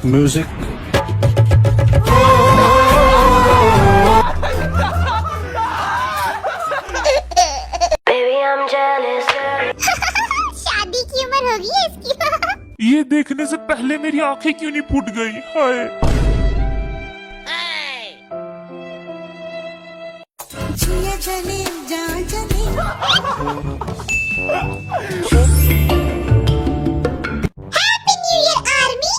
Music. शादी की उम्र होगी है इसकी। ये देखने से पहले मेरी आंखें क्यों नहीं फूट गई? हाय। चले जा चले। Happy new year army.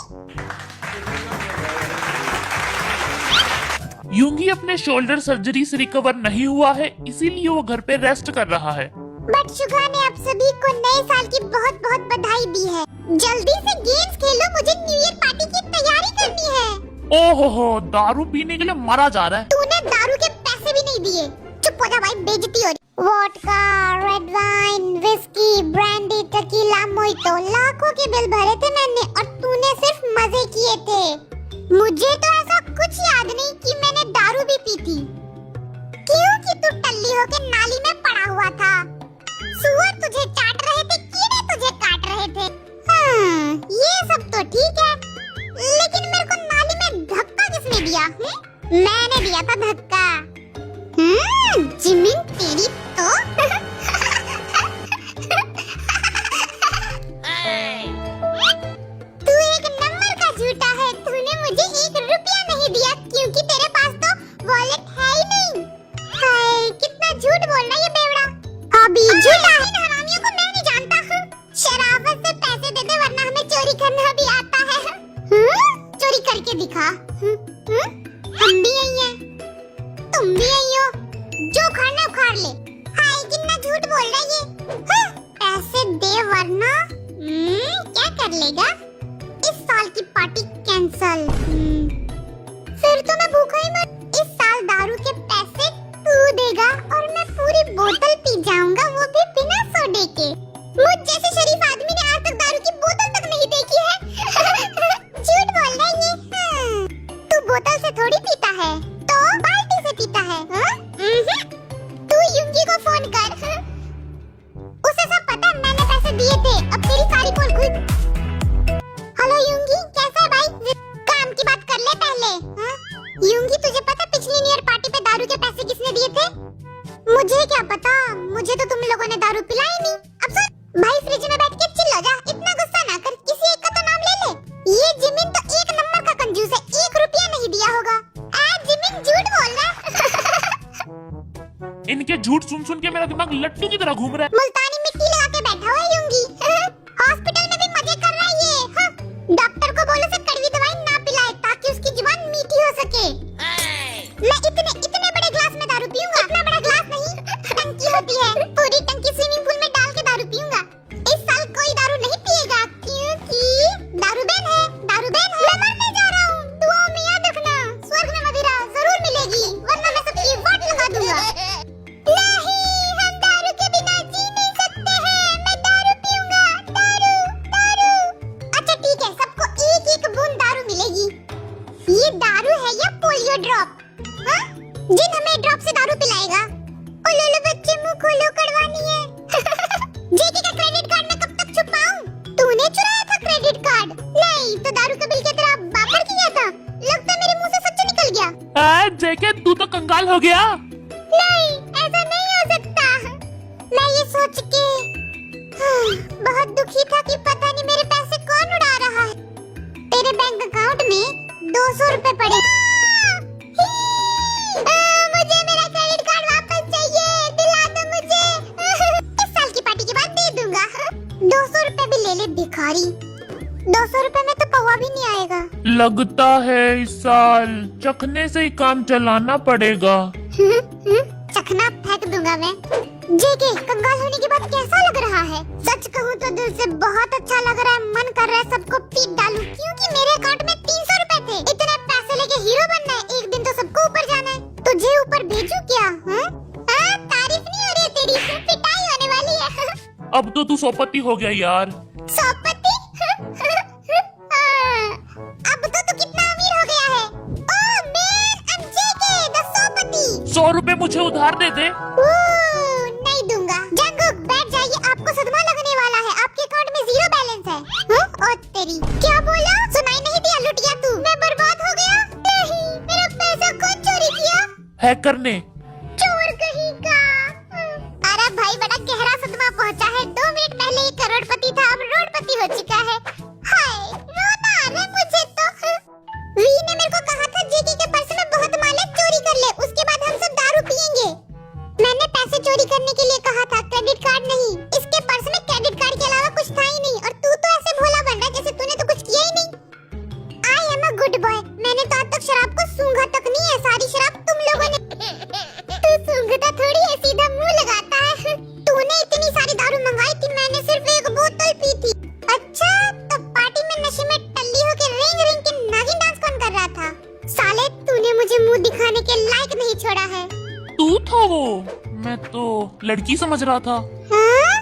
Yoongi अपने शोल्डर सर्जरी से रिकवर नहीं हुआ है, इसीलिए वो घर पे रेस्ट कर रहा है। बट शुगा ने आप सभी को नए साल की बहुत बहुत बधाई दी है। जल्दी से गेम्स खेलो, मुझे न्यू ईयर पार्टी की तैयारी करनी है। ओहो, दारू पीने के लिए मरा जा रहा है। तूने दारू के पैसे भी नहीं दिए। चुप हो जा भाई, बेइज्जती हो रही। Vodka, red wine, whisky, brandy, tequila, mojito, लाखों के बिल भरे थे मैंने और तूने सिर्फ मजे किए थे। मुझे तो ऐसा कुछ याद नहीं कि मैंने दारू भी पी थी। क्योंकि तू टल्ली होके नाली में पड़ा हुआ था। सुअर तुझे चाट रहे थे, कीड़े तुझे काट रहे थे। ये सब तो ठीक है, लेकिन मेरे को नाली में धक्का किसने दिया? मैंने दिया था धक्का। जिमिन तेरी तो। तू एक नंबर का झूठा है। तूने मुझे 1 रुपया नहीं दिया क्योंकि तेरे पास तो वॉलेट है ही नहीं। हाय, कितना झूठ बोल रहा है ये बेवड़ा। अभी झूठा है। इन हरामियों को मैं नहीं जानता। शराफत से पैसे दे दे वरना हमें चोरी करना भी आता है। चोरी करके दिखा। हम भी यही हैं, तुम भी यही हो। जो खाना उखाड़ ले। हाय, कितना झूठ बोल रहा है ये। पैसे दे वरना क्या कर लेगा? इस साल की पार्टी कैंसल। फिर तो मैं भूखा ही मर। इस साल दारू के पैसे तू देगा और मैं पूरी बोतल पी जाऊंगा, वो भी बिना सोडे के। मुझ जैसे शरीफ आदमी ने आज तक दारू की बोतल तक नहीं देखी है। झूठ बोल रहा है ये। तू बोतल से थोड़ी पीता है, तो बाल्टी से पीता है। तू युंगी को फोन कर। उसे सब पता, मैंने पैसे दिए थे। अब तेरी सारी पोल खुद। हेलो युंगी, कैसा है भाई? काम की बात कर ले पहले। युंगी, तुझे पता पिछली न्यू ईयर पार्टी पे दारू के पैसे किसने दिए थे? मुझे क्या पता, मुझे तो तुम लोगों ने दारू पिलाई नहीं। अब सुन भाई, फ्रिज में बैठ के चिल्ला जा, इतना गुस्सा ना कर, किसी एक का तो नाम ले ले। ये जिमिन तो एक नंबर का कंजूस है, 1 रुपया नहीं दिया होगा। जिमिन झूठ बोल रहा है। इनके झूठ सुन सुन के मेरा दिमाग लट्टू की तरह घूम रहा है। मुल्तानी मिट्टी लगा के बैठा हुआ है युंगी। हॉस्पिटल में भी मजे कर रहा है ये। डॉक्टर को बोलो से कड़वी दवाई ना पिलाए ताकि उसकी जुबान मीठी हो सके। मैं इतने बड़े ग्लास में दारू पीऊंगा। इतना बड़ा ग्लास नहीं, टंकी होती है, पूरी टंकी स्विमिंग पूल में डाल के दारू पीऊंगा। इस साल कोई दारू नहीं पिएगा क्योंकि दारू बैन है। दारू बैन है। मैं मरने जा रहा हूँ, दुआओं में याद रखना। स्वर्ग में मदिरा जरूर मिलेगी, वरना मैं सबकी वाट लगा दूंगा। नहीं, हम दारू के बिना जी नहीं सकते हैं। मैं दारू पीऊंगा। दारू। अच्छा ठीक है, सबको एक बूंद दारू मिलेगी। ये दारू है या पोलियो ड्रॉप? जिन हमें ड्रॉप से दारू पिलाएगा। ओलोलो बच्चे, मुंह खोलो, कड़वानी है। जेके का क्रेडिट कार्ड मैं कब तक छुपाऊं? तूने चुराया था क्रेडिट कार्ड? नहीं तो दारू का बिल क्या तेरा बापर किया था? लगता है मेरे मुंह से सच निकल गया। जेके, तू तो कंगाल हो गया। नहीं, ऐसा नहीं हो सकता। मैं ये सोच के बहुत दुखी था कि पता नहीं मेरे पैसे कौन उड़ा रहा है। तेरे बैंक अकाउंट में 200 रुपए पड़े। मुझे मेरा क्रेडिट कार्ड वापस चाहिए, दिला दो मुझे। इस साल की पार्टी के बाद दे दूंगा। 200 रुपए भी ले ले भिखारी। 200 रुपए में तो कौवा भी नहीं आएगा। लगता है इस साल चखने से ही काम चलाना पड़ेगा। चखना फेंक दूंगा मैं। जेके, कंगाल होने के बाद कैसा लग रहा है? सच कहूँ तो दिल से बहुत अच्छा लग रहा है। मन कर रहा है सबको पीट डालूं क्योंकि मेरे अकाउंट में 300 रुपए थे। इतने पैसे लेके हीरो बनना है, एक दिन तो सबको ऊपर जाना है। तुझे ऊपर भेजूं क्या? तारीफ नहीं हो रही तेरी, पिटाई होने वाली है। अब तो तू सोपति हो गया यार। सोपति? अब तो तू कितना अमीर हो गया है। Oh man, JK the सोपति। 100 रुपए मुझे उधार दे दे। नहीं दूंगा। जंगुक बैठ जाइए, आपको सदमा लगने वाला है। आपके अकाउंट में 0 बैलेंस है। और तेरी क्या बोला? सुनाई नहीं दिया लुटिया तू? हैक करने। चोर कहीं का। अरे भाई बड़ा गहरा सदमा पहुंचा है। 2 मिनट पहले ये करोड़पति था, अब रोडपति हो चुका है। हाय रोना आ रहा है मुझे तो। वी ने मेरे को कहा था जेकी के पर्स में बहुत माल है, चोरी कर ले, उसके बाद हम सब दारू पियेंगे। मैंने पैसे चोरी करने के लिए कहा था, क्रेडिट कार्ड नहीं। इसके पर्स में क्रेडिट कार्ड के अलावा कुछ था ही नहीं, और तू तो ऐसे भोला बन रहा जैसे तूने तो कुछ किया ही नहीं। I am a good boy. मैंने तो आज तक शराब को सूंघा तक नहीं है, सारी शराब तुम लोगों ने। तू सूंघता थोड़ी है, सीधा मुंह लगाता है। तूने इतनी सारी दारू मंगाई थी, मैंने सिर्फ 1 बोतल पी थी। अच्छा, तो पार्टी में नशे में टल्ली होके रेंग रेंग के नागिन डांस कौन कर रहा था? साले तूने मुझे मुंह दिखाने के लायक नहीं छोड़ा है। तू था वो, मैं तो लड़की समझ रहा था। हाँ?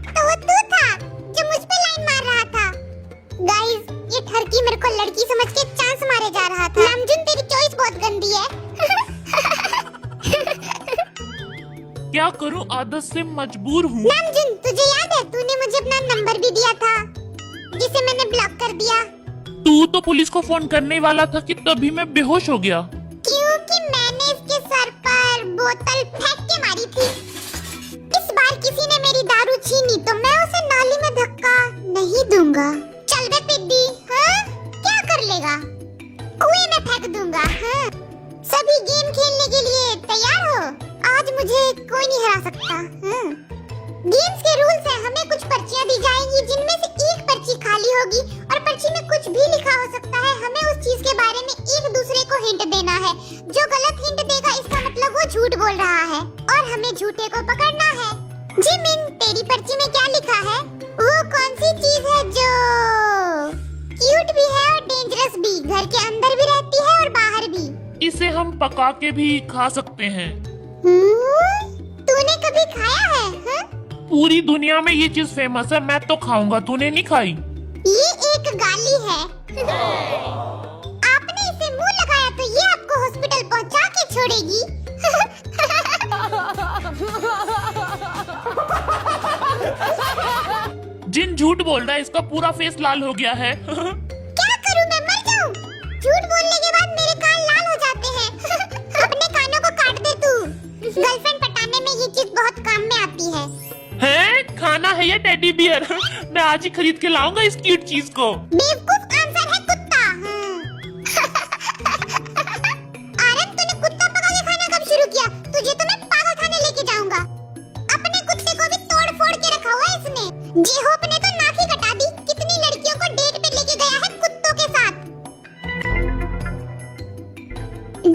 तो वो तू था जो मुझ पे लाइन मार रहा था। गाइस, ये ठरकी मेरे को लड़की समझ के चांस मारे जा रहा था। नामजुन तेरी चॉइस बहुत गंदी है। क्या करूं, आदत से मजबूर हूँ। नामजुन तुझे याद है तूने मुझे अपना नंबर भी दिया था, जिसे मैंने ब्लॉक कर दिया। तू तो पुलिस को फोन करने वाला था कि तभी मैं बेहोश हो गया। क्योंकि मैंने इसके सर पर बोतल फेंक के मारी थी। इस बार किसी ने मेरी दारू छीनी तो मैं उसे नाली में धक्का नहीं दूंगा। चल बे पिद्दी, हाँ? क्या कर लेगा? कुएं में फेंक दूंगा। हाँ? सभी गेम खेलने के लिए तैयार हो? आज मुझे कोई नहीं हरा सकता। हाँ? गेम्स के रूल्स हैं, हमें कुछ पर्चियां दी जाएंगी जिनमें से एक पर्ची खाली होगी और पर्ची में कुछ भी लिखा हो सकता है। हमें उस चीज के बारे में एक दूसरे को हिंट देना है। जो गलत हिंट देगा इसका मतलब वो झूठ बोल रहा है और हमें झूठे को पकड़ना है। जिमिन, तेरी पर्ची में क्या लिखा है? वो कौन सी चीज है जो क्यूट भी है और डेंजरस भी, घर के अंदर भी रहती है और बाहर भी? इसे हम पका के भी खा सकते हैं। तूने कभी खाया है? हाँ? पूरी दुनिया में ये चीज फेमस है, मैं तो खाऊंगा, तूने नहीं खाई। ये एक गाली है। आपने इसे मुंह लगाया तो ये आपको हॉस्पिटल पहुंचा के छोड़ेगी। जिन झूठ बोल रहा है इसका पूरा फेस लाल हो गया है। क्या करूं, मैं मर जाऊं? झूठ बोलने के बाद मेरे कान लाल हो जाते हैं। अपने कानों को काट दे तू। गर्लफ्रेंड पटाने में ये चीज बहुत काम में आती है। हैं? खाना है या टेडी बियर? मैं आज ही खरीद के लाऊंगा इस क्यूट चीज को। बेवकूफ, आंसर है कुत्ता। आरन, तूने कुत्ता पका के खाना कब शुरू किया? तुझे तो मैं पागल खाने लेके जाऊंगा। अपने कुत्ते को भी तोड़ फोड़ के रखा हुआ है इसने। जेहोप ने तो नाक ही कटा दी। कितनी लड़कियों को डेट पे लेके गया है कुत्तों के साथ।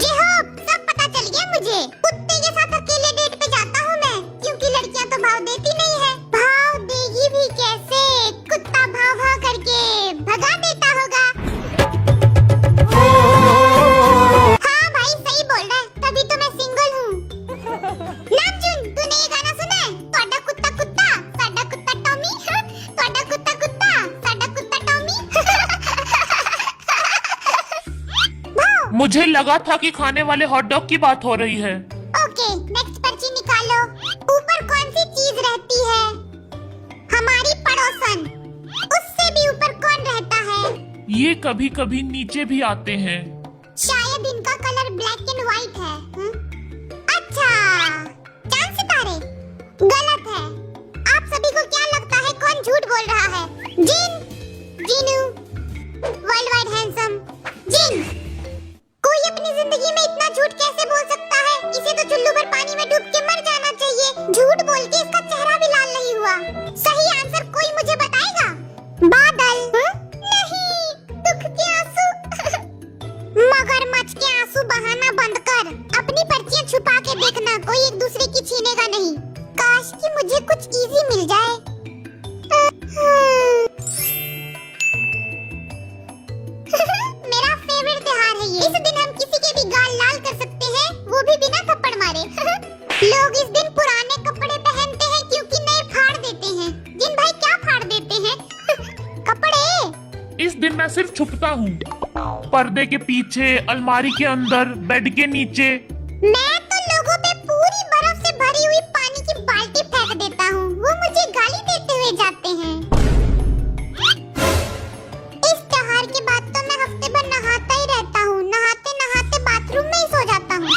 जेहोप, सब पता चल गया मुझे। कुत्ते के साथ अकेले डेट पे जाता हूँ मैं, क्योंकि लड़कियां तो भाव देती नहीं है। भाव देगी भी कैसे? कुत्ता भाव भाव करके भगा देता होगा। हाँ भाई, सही बोल रहा है, तभी तो मैं सिंगल हूँ। नामजुन, तूने ये गाना सुना है? ਤੁਹਾਡਾ कुत्ता कुत्ता, साडा कुत्ता टॉमी। ਤੁਹਾਡਾ कुत्ता कुत्ता, साडा कुत्ता टॉमी। भाव। मुझे लगा था कि खाने वाले हॉट डॉग की बात हो रही है। ओके, नेक्स्ट पर्ची निकालो। ऊपर कौन सी चीज रहती है? हमारी पड़ोसन। उससे भी ऊपर कौन रहता है? ये कभी कभी नीचे भी आते हैं। शायद इनका कलर ब्लैक एंड व्हाइट है। अच्छा, चांद सितारे? गलत है। आप सभी को क्या लगता है कौन झूठ बोल रहा है? जिन, जिनू, वर्ल्ड वाइड हैंडसम, जिन। कोई अपनी जिंदगी में इतना झूठ कैसे बोल सकता है? इसे तो चुल्लू भर पानी में डूब के मर जाना चाहिए। झूठ बोल के इसका चेहरा भी लाल नहीं हुआ। सही आंसर कोई मुझे बताएगा? बादल। नहीं, दुख के आंसू। मगरमच्छ के आंसू बहाना बंद कर। अपनी पर्चियां छुपा के देखना, कोई एक दूसरे की छीनेगा नहीं। काश कि मुझे कुछ इजी मिल जाए। मेरा फेवरेट त्योहार है ये। इस दिन हम किसी के भी गाल लाल कर सकते हैं, वो भी बिना थप्पड़ मारे। लोग इस दिन पुराने कपड़े पहनते हैं क्योंकि नए फाड़ देते हैं। जिन भाई क्या फाड़ देते हैं? कपड़े। इस दिन मैं सिर्फ छुपता हूँ, पर्दे के पीछे, अलमारी के अंदर, बेड के नीचे। मैं तो लोगों पे पूरी बर्फ से भरी हुई पानी की बाल्टी फेंक देता हूँ, वो मुझे गाली देते हुए जाते हैं। इस त्योहार के बाद तो मैं हफ्ते भर नहाता ही रहता हूँ। नहाते नहाते बाथरूम में ही सो जाता हूँ।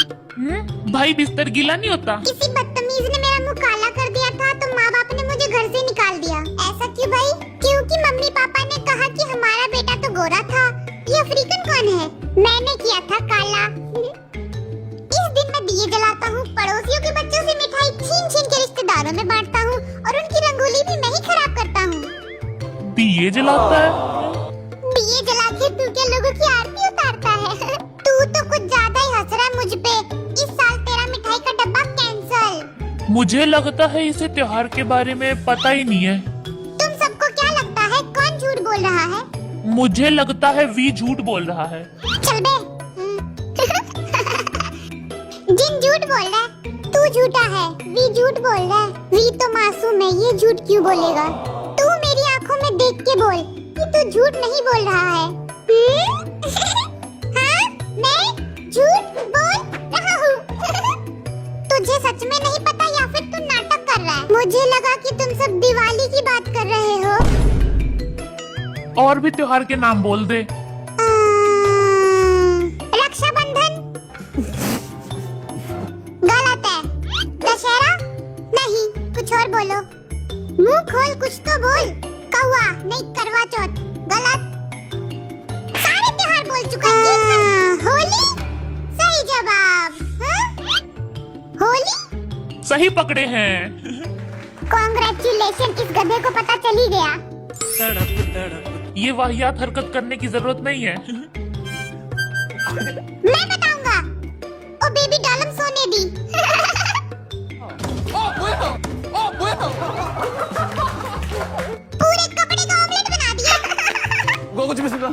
भाई बिस्तर गीला नहीं होता? किसी बदतमीज ने मेरा मुंह काला कर दिया था तो माँ बाप ने मुझे घर से निकाल दिया। ऐसा क्यों भाई? क्योंकि मम्मी पापा ने कहा कि हमारा बेटा तो गोरा था। ये अफ्रीकन कौन है? मैंने किया था काला। इस दिन मैं दिए जलाता हूँ, पड़ोसियों के बच्चों से मिठाई छीन छीन के रिश्तेदारों में बांटता हूँ और उनकी रंगोली भी मैं ही खराब करता हूँ। दिए जलाता है? दिए जला के तू क्या लोगों की आरती उतारता है? तू तो कुछ ज्यादा ही हंस रहा है मुझ पे। इस साल तेरा मिठाई का डब्बा कैंसल। मुझे लगता है इसे त्योहार के बारे में पता ही नहीं है। तुम सबको क्या लगता है कौन झूठ बोल रहा है? मुझे लगता है वी झूठ बोल रहा है। चल बे। जिन झूठ बोल रहा है, तू झूठा है। वी झूठ बोल रहा है। वी तो मासूम है, ये झूठ क्यों बोलेगा? तू मेरी आंखों में देख के बोल कि तू झूठ नहीं बोल रहा है। हाँ, मैं झूठ बोल रहा हूँ। तुझे सच में नहीं पता या फिर तू नाटक कर रहा है? मुझे लगा कि तुम सब दिवाली की बात कर रहे हो। और भी त्योहार के नाम बोल दे। रक्षाबंधन गलत है। दशहरा नहीं, कुछ और बोलो। मुंह खोल, कुछ तो बोल। कौवा नहीं, करवा चौथ गलत। सारे त्योहार बोल चुका है। होली सही जवाब। हाँ? होली सही पकड़े हैं। कांग्रेचुलेशन, इस गधे को पता चल ही गया। ये वाहियात हरकत करने की जरूरत नहीं है। मैं बताऊंगा। ओ बेबी डालम सोने दी। पूरे कपड़े का ऑमलेट बना दिया। वो कुछ भी सुना।